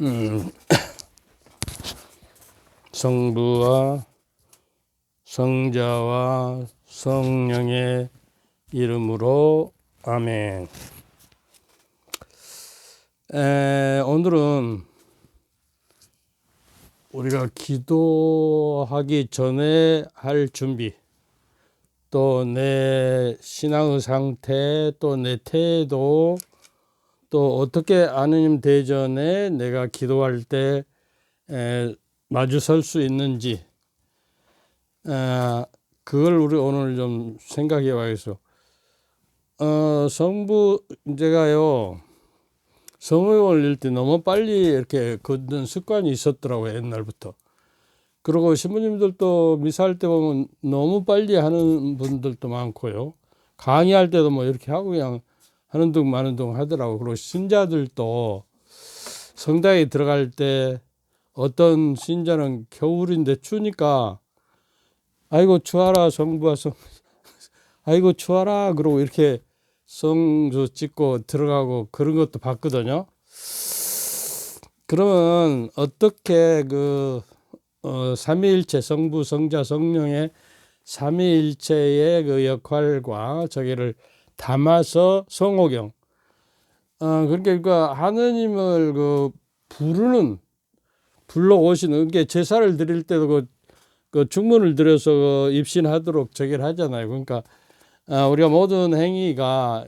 음, 성부와 성자와 성령의 이름으로 아멘. 오늘은 우리가 기도하기 전에 할 준비, 또 내 신앙의 상태, 또 내 태도, 또 어떻게 하느님 대전에 내가 기도할 때 마주 설 수 있는지, 그걸 우리 오늘 좀 생각해 봐야겠어. 제가요, 성을 올릴 때 너무 빨리 이렇게 걷는 습관이 있었더라고요, 옛날부터. 그리고 신부님들도 미사할 때 보면 너무 빨리 하는 분들도 많고요. 강의할 때도 뭐 이렇게 하고 그냥 하는 둥 마는 둥 하더라고요. 그리고 신자들도 성당에 들어갈 때 어떤 신자는 겨울인데 추우니까 아이고 추워라 성부와 아이고 추워라 그러고 이렇게 성조 찍고 들어가고 그런 것도 봤거든요. 그러면 어떻게 삼위일체 성부 성자 성령의 삼위일체의 그 역할과 저기를 담아서 성호경, 그러니까 하느님을 불러오시는 게 제사를 드릴 때도 그 중문을 들여서 입신하도록 저기를 하잖아요. 그러니까 우리가 모든 행위가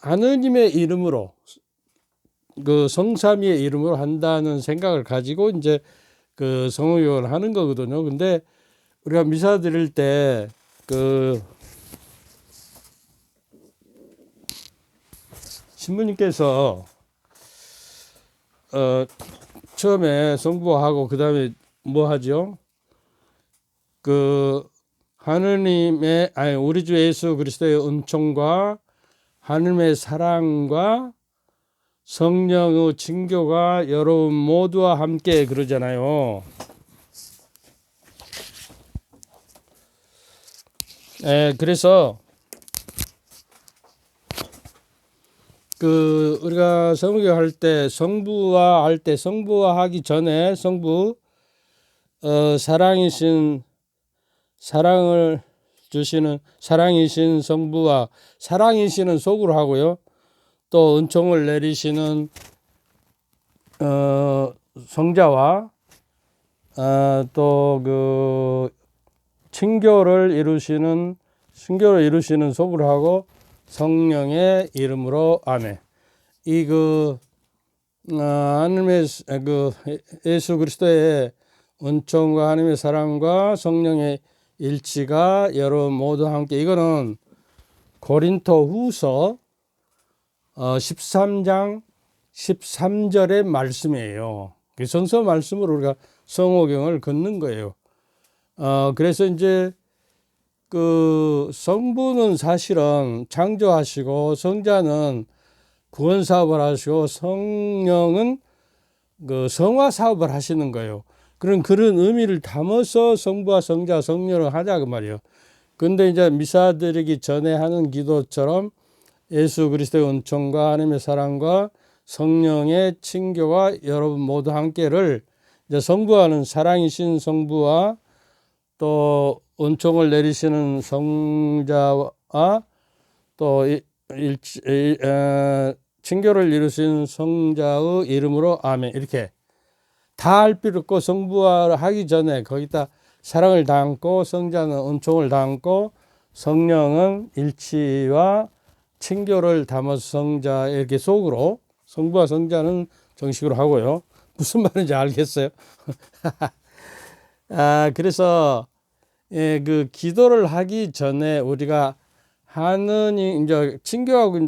하느님의 이름으로, 성삼위의 이름으로 한다는 생각을 가지고 이제 성호경을 하는 거거든요. 근데 우리가 미사 드릴 때 신부님께서 처음에 성부하고 그 다음에 뭐 하죠? 하느님의, 우리 주 예수 그리스도의 은총과 하느님의 사랑과 성령의 징교가 여러분 모두와 함께 그러잖아요. 그래서 우리가 성경 할 때 성부와 하기 전에 성부, 사랑을 주시는 사랑이신 성부와 사랑이시는 속으로 하고요. 또 은총을 내리시는 성자와 또 친교를 이루시는 속으로 하고 성령의 이름으로 아멘. 하나님의 예수 그리스도의 은총과 하나님의 사랑과 성령의 일치가 여러분 모두 함께, 이거는 고린토 후서 13장 13절의 말씀이에요. 성서 말씀으로 우리가 성호경을 걷는 거예요. 그래서 이제 성부는 사실은 창조하시고, 성자는 구원 사업을 하시고, 성령은 성화 사업을 하시는 거예요. 그런 의미를 담아서 성부와 성자, 성령을 하자 그 말이에요. 근데 이제 미사 드리기 전에 하는 기도처럼 예수 그리스도의 은총과 하나님의 사랑과 성령의 친교와 여러분 모두 함께를 이제 성부와는 사랑이신 성부와 또 은총을 내리시는 성자와 또 친교를 이루신 성자의 이름으로 아멘, 이렇게 다 할 필요 없고 성부와 하기 전에 거기다 사랑을 담고, 성자는 은총을 담고, 성령은 일치와 친교를 담아서 성자 이렇게 속으로, 성부와 성자는 정식으로 하고요. 무슨 말인지 알겠어요? 그래서 기도를 하기 전에 우리가 하느님 이제 친구하고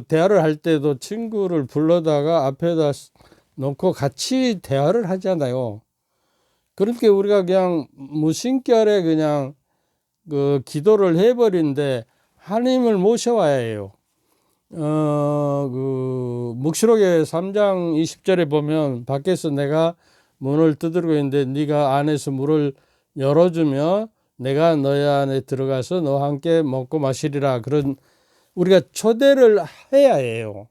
대화를 할 때도 친구를 불러다가 앞에다 놓고 같이 대화를 하잖아요. 그러니까 우리가 그냥 무심결에 그냥 기도를 해버리는데 하나님을 모셔와야 해요. 묵시록의 3장 20절에 보면 밖에서 내가 문을 두드리고 있는데 네가 안에서 문을 열어주면 내가 너희 안에 들어가서 너와 함께 먹고 마시리라. 그런 우리가 초대를 해야 해요.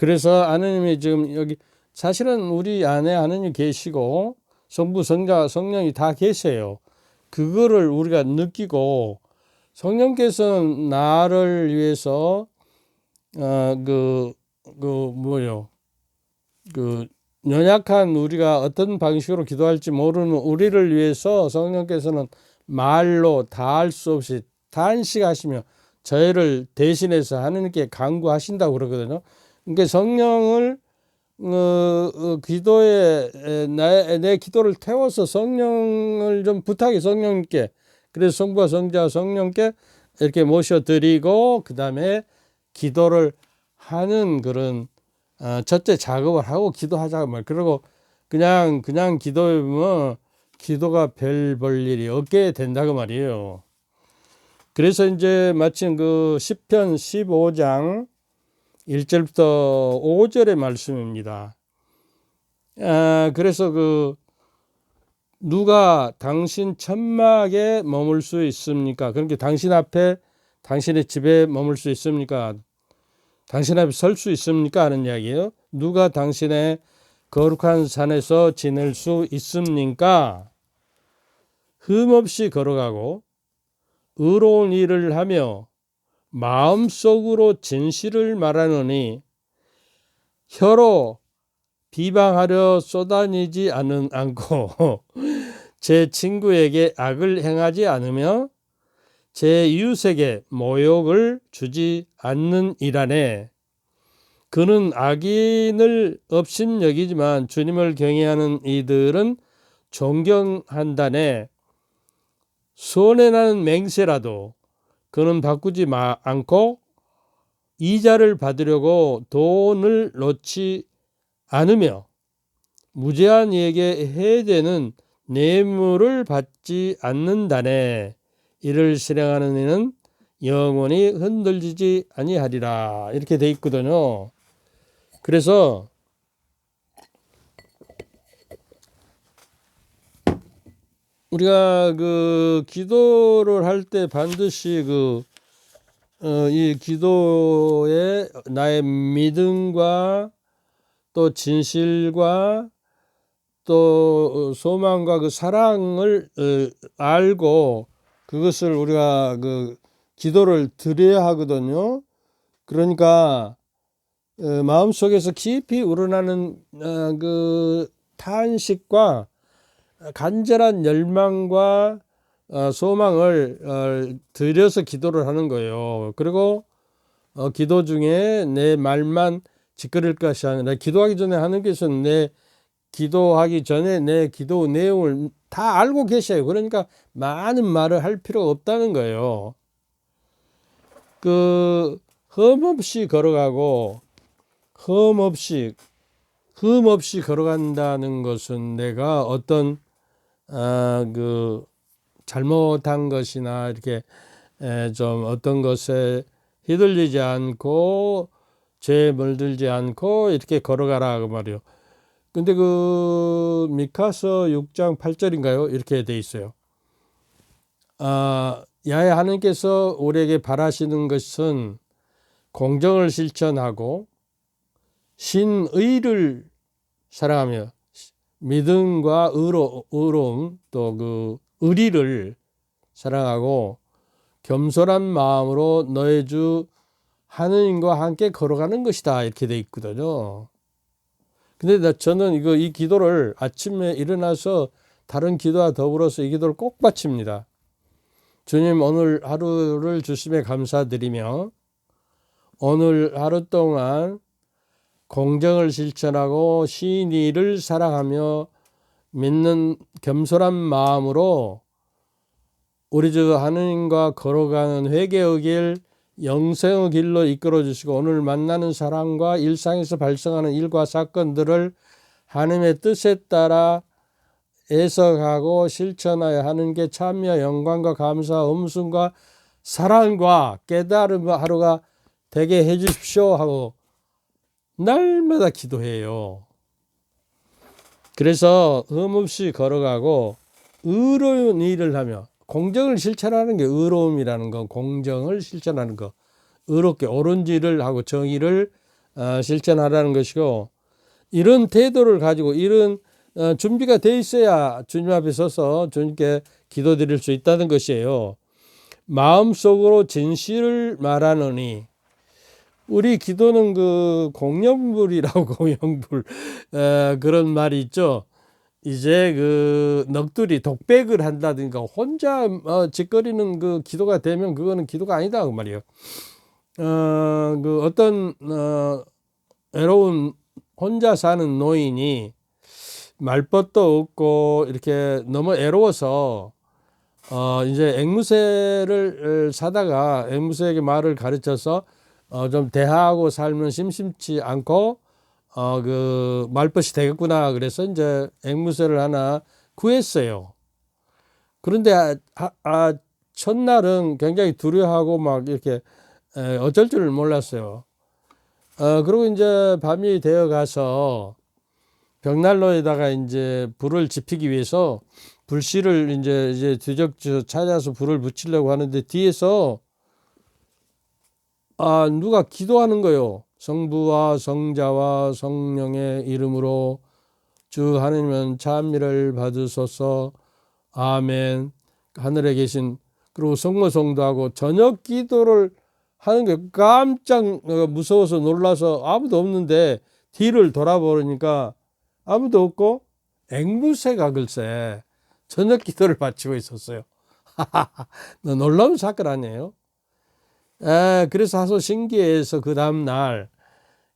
그래서 하느님이 지금 여기 사실은 우리 안에 하느님 계시고 성부, 성자, 성령이 다 계세요. 그거를 우리가 느끼고 성령께서는 나를 위해서 연약한 우리가 어떤 방식으로 기도할지 모르는 우리를 위해서 성령께서는 말로 다할 수 없이 단식하시며 저희를 대신해서 하느님께 간구하신다고 그러거든요. 그러니까 성령을 기도에 내 기도를 태워서 성령을 좀 부탁해 성령님께. 그래서 성부와 성자 성령께 이렇게 모셔드리고 그 다음에 기도를 하는 그런 첫째 작업을 하고 기도하자고 말. 그리고 그냥 기도하면 기도가 별 볼 일이 없게 된다고 말이에요. 그래서 이제 마침 그 시편 15장 1절부터 5절의 말씀입니다. 그래서 누가 당신 천막에 머물 수 있습니까? 그러니까 당신 앞에 당신의 집에 머물 수 있습니까? 당신 앞에 설 수 있습니까? 하는 이야기예요. 누가 당신의 거룩한 산에서 지낼 수 있습니까? 흠없이 걸어가고 의로운 일을 하며 마음속으로 진실을 말하노니 혀로 비방하려 쏘다니지 않고 제 친구에게 악을 행하지 않으며 제 이웃에게 모욕을 주지 않는 이라네. 그는 악인을 업신여기지만 주님을 경외하는 이들은 존경한다네. 손해나는 맹세라도 그는 바꾸지 않고 이자를 받으려고 돈을 놓지 않으며 무죄한 이에게 해되는 뇌물을 받지 않는다네. 이를 실행하는 이는 영원히 흔들리지 아니하리라. 이렇게 돼 있거든요. 그래서 우리가 기도를 할 때 반드시 이 기도에 나의 믿음과 또 진실과 또 소망과 사랑을 알고 그것을 우리가 기도를 드려야 하거든요. 그러니까 마음속에서 깊이 우러나는 탄식과 간절한 열망과 소망을 드려서 기도를 하는 거예요. 그리고 기도 중에 내 말만 짓거릴 것이 아니라 기도하기 전에 하느님께서는 내 기도하기 전에 내 기도 내용을 다 알고 계셔요. 그러니까 많은 말을 할 필요가 없다는 거예요. 흠없이 걸어가고 흠없이 걸어간다는 것은 내가 어떤 잘못한 것이나 이렇게 좀 어떤 것에 휘둘리지 않고 죄에 물들지 않고 이렇게 걸어가라 그 말이요. 근데 미카서 6장 8절인가요? 이렇게 돼 있어요. 야훼 하나님께서 우리에게 바라시는 것은 공정을 실천하고 신의를 사랑하며 믿음과 의로움 또 의리를 사랑하고 겸손한 마음으로 너의 주 하느님과 함께 걸어가는 것이다. 이렇게 돼 있거든요. 근데 저는 이 기도를 아침에 일어나서 다른 기도와 더불어서 이 기도를 꼭 바칩니다. 주님, 오늘 하루를 주심에 감사드리며 오늘 하루 동안 공정을 실천하고 신의를 사랑하며 믿는 겸손한 마음으로 우리 주 하느님과 걸어가는 회개의 길, 영생의 길로 이끌어 주시고 오늘 만나는 사람과 일상에서 발생하는 일과 사건들을 하나님의 뜻에 따라 해석하고 실천하여 하는 게 참여, 영광과 감사, 음순과 사랑과 깨달음의 하루가 되게 해 주십시오 하고 날마다 기도해요. 그래서 흠없이 걸어가고 의로운 일을 하며 공정을 실천하는 게 의로움이라는 건 공정을 실천하는 거, 의롭게 옳은 일을 하고 정의를 실천하라는 것이고, 이런 태도를 가지고 이런 준비가 돼 있어야 주님 앞에 서서 주님께 기도드릴 수 있다는 것이에요. 마음속으로 진실을 말하노니, 우리 기도는 그 공연불이라고 공연불 그런 말이 있죠. 이제 그 넋두리 독백을 한다든가 혼자 짓거리는 그 기도가 되면 그거는 기도가 아니다 그 말이에요. 그 어떤 외로운 혼자 사는 노인이 말벗도 없고 이렇게 너무 애로워서 이제 앵무새를 사다가 앵무새에게 말을 가르쳐서 좀 대하고 살면 심심치 않고 그 말벗이 되겠구나 그래서 이제 앵무새를 하나 구했어요. 그런데 첫날은 굉장히 두려워하고 막 이렇게 어쩔 줄을 몰랐어요. 그리고 이제 밤이 되어 가서 벽난로에다가 이제 불을 지피기 위해서 불씨를 이제 뒤적저 찾아서 불을 붙이려고 하는데 뒤에서 누가 기도하는 거요. 성부와 성자와 성령의 이름으로 주 하느님은 찬미를 받으소서 아멘. 하늘에 계신, 그리고 성모성도 하고 저녁 기도를 하는 게 깜짝 무서워서 놀라서 아무도 없는데 뒤를 돌아보니까 아무도 없고 앵무새가 글쎄 저녁 기도를 바치고 있었어요. 놀라운 사건 아니에요? 그래서 하소 신기해서 그 다음날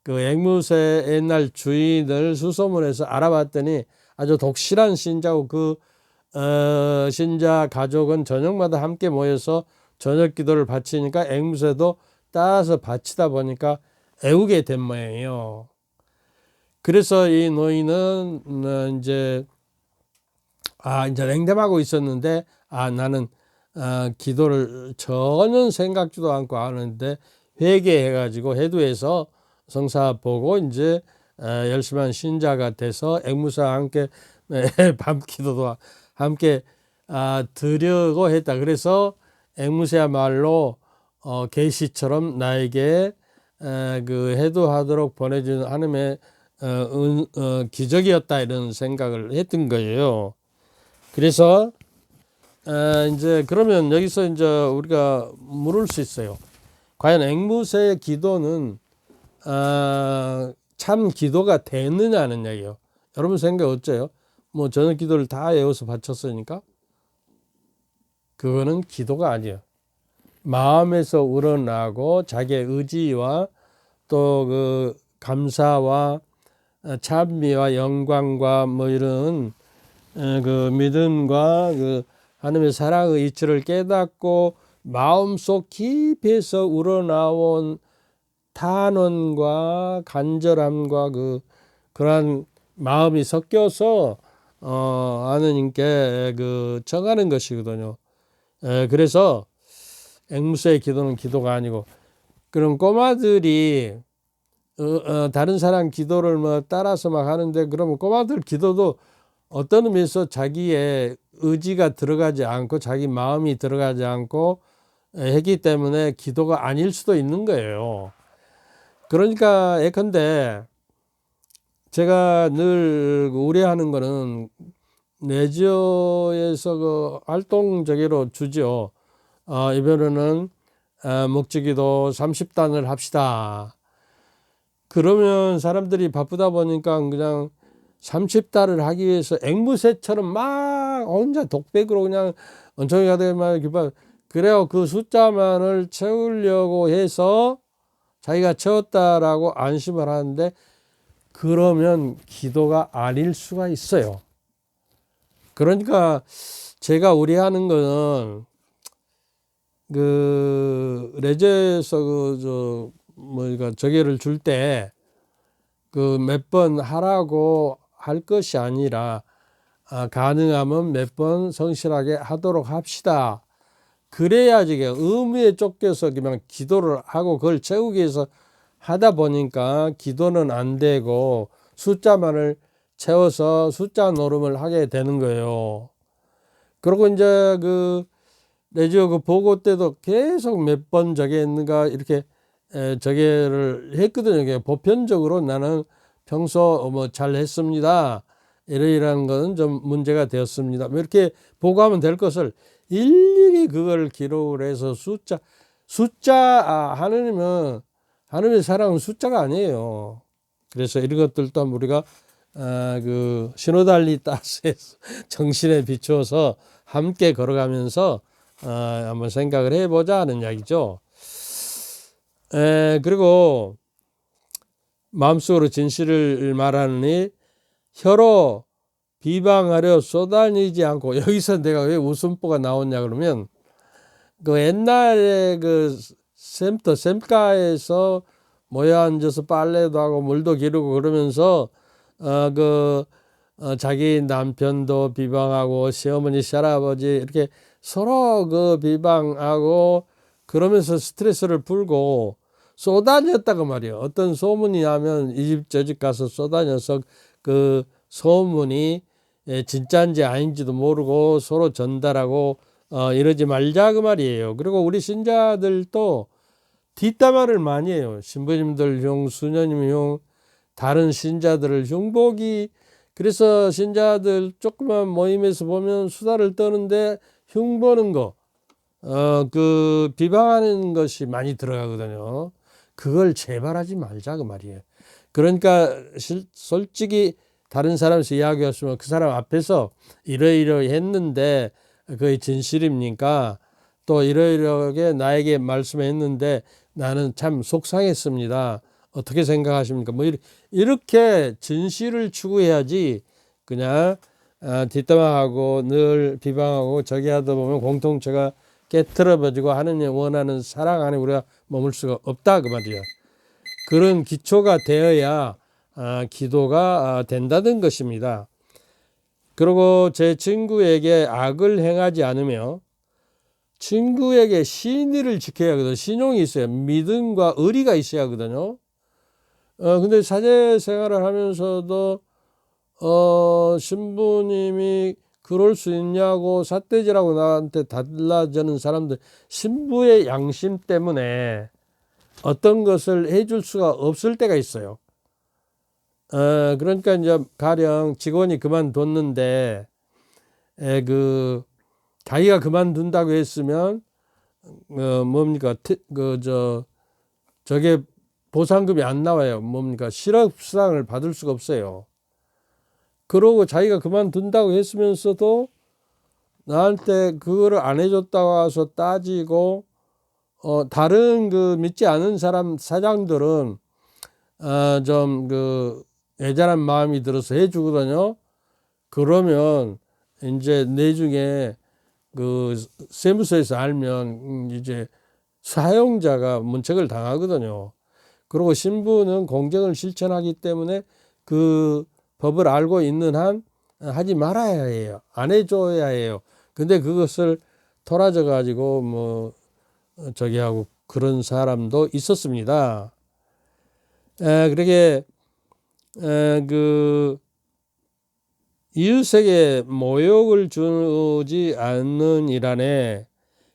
그 앵무새 옛날 주인을 수소문해서 알아봤더니 아주 독실한 신자고 그 신자 가족은 저녁마다 함께 모여서 저녁 기도를 바치니까 앵무새도 따라서 바치다 보니까 애우게 된 모양이에요. 그래서 이 노인은 이제 냉담하고 있었는데 나는 기도를 전혀 생각지도 않고 하는데 회개해가지고 해도해서 성사 보고 이제 열심한 신자가 돼서 앵무새와 함께 밤 기도도 함께 드려고 했다. 그래서 앵무새야말로 계시처럼 나에게 그 해도하도록 보내준 하나님의 기적이었다 이런 생각을 했던 거예요. 그래서 이제 그러면 여기서 이제 우리가 물을 수 있어요. 과연 앵무새의 기도는 참 기도가 되느냐는 얘기예요. 여러분 생각 어째요? 뭐 저녁 기도를 다 외워서 바쳤으니까 그거는 기도가 아니에요. 마음에서 우러나고 자기의 의지와 또 그 감사와 찬미와 영광과 뭐 이런 그 믿음과 그 하나님의 사랑의 이치를 깨닫고 마음속 깊이에서 우러나온 탄원과 간절함과 그러한 마음이 섞여서 하느님께 그 청하는 것이거든요. 그래서 앵무새의 기도는 기도가 아니고, 그런 꼬마들이 다른 사람 기도를 뭐 따라서 막 하는데, 그러면 꼬마들 기도도 어떤 의미에서 자기의 의지가 들어가지 않고 자기 마음이 들어가지 않고 했기 때문에 기도가 아닐 수도 있는 거예요. 그러니까 예컨대 제가 늘 우려하는 거는 내지어에서 그 활동적으로 주죠. 이번에는 목주기도 30단을 합시다. 그러면 사람들이 바쁘다 보니까 그냥 30달을 하기 위해서 앵무새처럼 막 혼자 독백으로 그냥 엄청나게 하더만 기뻐. 그래요. 그 숫자만을 채우려고 해서 자기가 채웠다라고 안심을 하는데, 그러면 기도가 아닐 수가 있어요. 그러니까 제가 우려하는 거는 그 레저에서 뭐가 저기를 줄 때 그 몇 번 하라고 할 것이 아니라 가능하면 몇 번 성실하게 하도록 합시다. 그래야지 의무에 쫓겨서 그냥 기도를 하고 그걸 채우기 위해서 하다 보니까 기도는 안 되고 숫자만을 채워서 숫자 노름을 하게 되는 거예요. 그리고 이제 그 내지어 그 보고 때도 계속 몇 번 저게 있는가 이렇게 저게를 했거든요. 이게 보편적으로 나는 평소 뭐 잘했습니다. 이러이러한 거는 좀 문제가 되었습니다. 뭐 이렇게 보고하면 될 것을 일일이 그걸 기록을 해서 하느님은 하느님의 사랑은 숫자가 아니에요. 그래서 이런 것들도 우리가 그 신호달리 따스에서 정신에 비추어서 함께 걸어가면서 한번 생각을 해보자 하는 이야기죠. 그리고 마음속으로 진실을 말하느니 혀로 비방하려 쏘다니지 않고, 여기서 내가 왜 웃음보가 나오냐 그러면 그 옛날에 그 샘가에서 모여 앉아서 빨래도 하고 물도 기르고 그러면서 자기 남편도 비방하고 시어머니 시할아버지 이렇게 서로 그 비방하고 그러면서 스트레스를 풀고 쏘다녔다고 말이에요. 어떤 소문이 나면 이 집 저 집 가서 쏘다녀서 그 소문이 진짜인지 아닌지도 모르고 서로 전달하고 이러지 말자 그 말이에요. 그리고 우리 신자들도 뒷담화를 많이 해요. 신부님들 흉, 수녀님 흉, 다른 신자들을 흉보기. 그래서 신자들 조그만 모임에서 보면 수다를 떠는데 흉보는 거, 그 비방하는 것이 많이 들어가거든요. 그걸 제발 하지 말자 그 말이에요. 그러니까 솔직히 다른 사람에서 이야기했으면 그 사람 앞에서 이러이러 했는데 그게 진실입니까? 또 이러이러하게 나에게 말씀했는데 나는 참 속상했습니다. 어떻게 생각하십니까? 뭐 이렇게 진실을 추구해야지 그냥 뒷담화하고 늘 비방하고 저기 하다 보면 공동체가 깨트려버지고 하느님 원하는 사랑 안에 우리가 머물 수가 없다 그 말이야. 그런 기초가 되어야 기도가 된다는 것입니다. 그리고 제 친구에게 악을 행하지 않으며 친구에게 신의를 지켜야 하거든요. 신용이 있어야, 믿음과 의리가 있어야 하거든요. 근데 사제 생활을 하면서도 신부님이 그럴 수 있냐고 삿대질하고 나한테 달라지는 사람들, 신부의 양심 때문에 어떤 것을 해줄 수가 없을 때가 있어요. 그러니까 이제 가령 직원이 그만뒀는데 자기가 그만둔다고 했으면 뭡니까 저게 보상금이 안 나와요. 뭡니까 실업수당을 받을 수가 없어요. 그러고 자기가 그만둔다고 했으면서도 나한테 그거를 안 해줬다고 와서 따지고 다른 그 믿지 않은 사람 사장들은 좀 애절한 마음이 들어서 해주거든요. 그러면 이제 내중에 그 세무서에서 알면 이제 사용자가 문책을 당하거든요. 그리고 신부는 공정을 실천하기 때문에 그 법을 알고 있는 한 하지 말아야 해요. 안 해줘야 해요. 근데 그것을 토라져 가지고 뭐 저기 하고 그런 사람도 있었습니다. 그러게 그 이웃에게 모욕을 주지 않는 이란에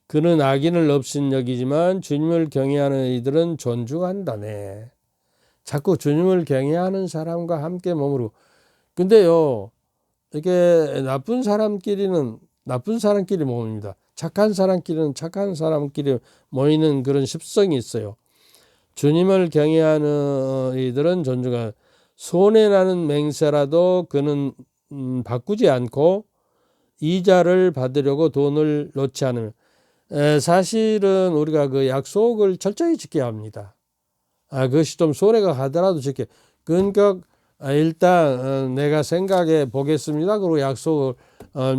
그는 악인을 업신여기지만 주님을 경외하는 이들은 존중한다네. 자꾸 주님을 경외하는 사람과 함께 머무르고. 근데요, 이게 나쁜 사람끼리 모입니다. 착한 사람끼리는 착한 사람끼리 모이는 그런 습성이 있어요. 주님을 경외하는 이들은 존중한, 손해나는 맹세라도 그는 바꾸지 않고 이자를 받으려고 돈을 놓지 않으면, 사실은 우리가 그 약속을 철저히 지켜야 합니다. 그것이 좀 손해가 가더라도 지켜. 그러니까 일단 내가 생각해 보겠습니다. 그리고 약속을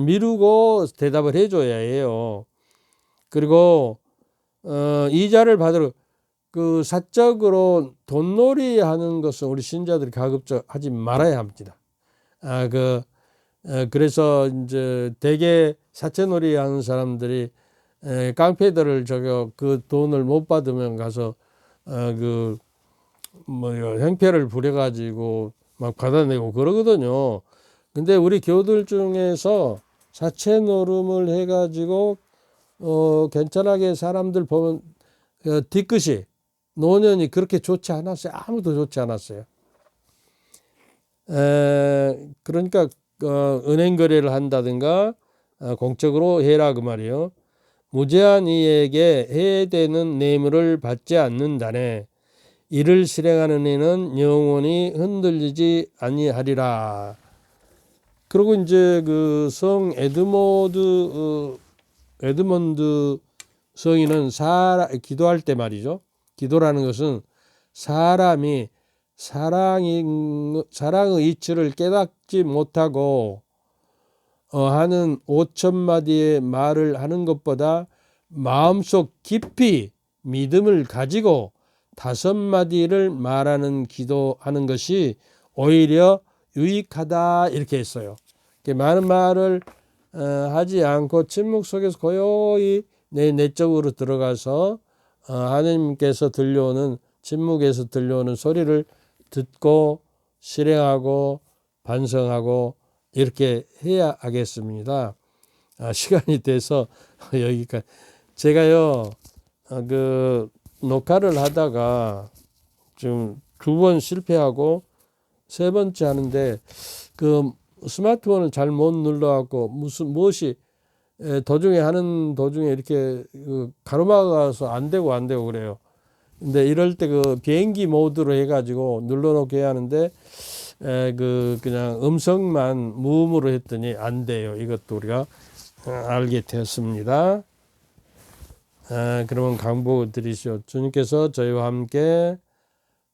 미루고 대답을 해줘야 해요. 그리고 이자를 받으러 그 사적으로 돈놀이 하는 것은 우리 신자들이 가급적 하지 말아야 합니다. 그래서 이제 대개 사채놀이 하는 사람들이 깡패들을 그 돈을 못 받으면 가서 행패를 부려가지고 막 받아내고 그러거든요. 근데 우리 교들 중에서 사채노름을 해가지고 괜찮게 사람들 보면 뒤끝이 노년이 그렇게 좋지 않았어요. 아무도 좋지 않았어요. 그러니까 은행 거래를 한다든가 공적으로 해라 그 말이요. 무제한 이에게 해되는 뇌물을 받지 않는다네. 이를 실행하는 이는 영원히 흔들리지 아니하리라. 그리고 이제 그 성 에드먼드 성인은 기도할 때 말이죠. 기도라는 것은 사람이 사랑의 이치를 깨닫지 못하고 하는 5천 마디의 말을 하는 것보다 마음속 깊이 믿음을 가지고 5마디를 말하는 기도하는 것이 오히려 유익하다 이렇게 했어요. 많은 말을 하지 않고 침묵 속에서 고요히 내 내적으로 들어가서 하나님께서 들려오는 침묵에서 들려오는 소리를 듣고 실행하고 반성하고 이렇게 해야 하겠습니다. 시간이 돼서 여기까지. 제가요 그 녹화를 하다가 지금 2번 실패하고 3번째 하는데 그 스마트폰을 잘 못 눌러갖고 무엇이 하는 도중에 이렇게 가로막아서 안 되고 그래요. 근데 이럴 때 그 비행기 모드로 해가지고 눌러놓게 해야 하는데 그냥 음성만 무음으로 했더니 안 돼요. 이것도 우리가 알게 되었습니다. 그러면 강보 드리시오. 주님께서 저희와 함께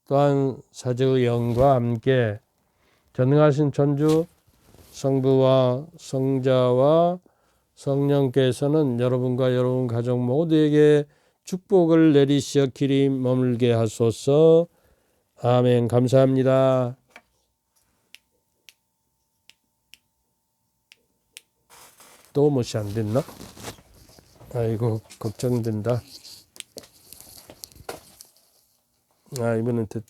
또한 사제의 영과 함께 전능하신 천주 성부와 성자와 성령께서는 여러분과 여러분 가족 모두에게 축복을 내리시어 길이 머물게 하소서. 아멘. 감사합니다. 또 무시 안 됐나? 아이고 걱정된다. 이번엔 됐다.